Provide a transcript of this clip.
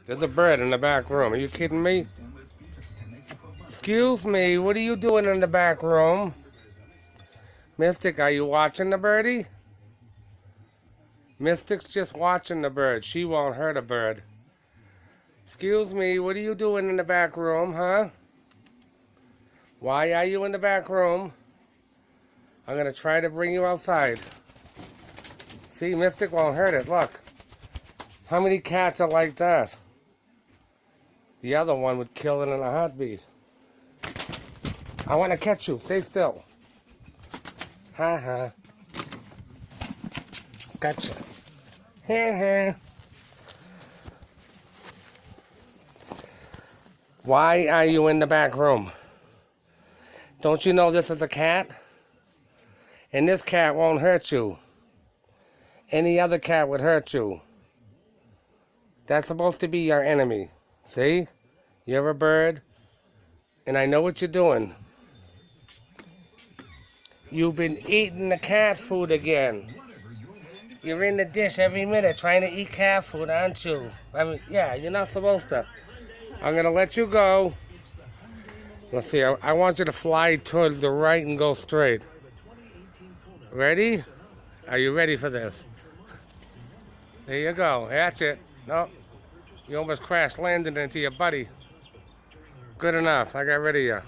There's a bird in the back room. Are you kidding me? Excuse me, what are you doing in the back room? Mystic, are you watching the birdie? Mystic's just watching the bird. She won't hurt a bird. Excuse me, what are you doing in the back room, huh? Why are you in the back room? I'm going to try to bring you outside. See, Mystic won't hurt it. Look. How many cats are like that? The other one would kill it in a heartbeat. I want to catch you. Stay still. Ha ha. Gotcha. Ha ha. Why are you in the back room? Don't you know this is a cat? And this cat won't hurt you. Any other cat would hurt you. That's supposed to be your enemy. See? You're a bird. And I know what you're doing. You've been eating the cat food again. You're in the dish every minute trying to eat cat food, aren't you? I mean, yeah, you're not supposed to. I'm going to let you go. Let's see. I want you to fly towards the right and go straight. Ready? Are you ready for this? There you go. That's it. No. You almost crash landed into your buddy. Good enough. I got rid of you.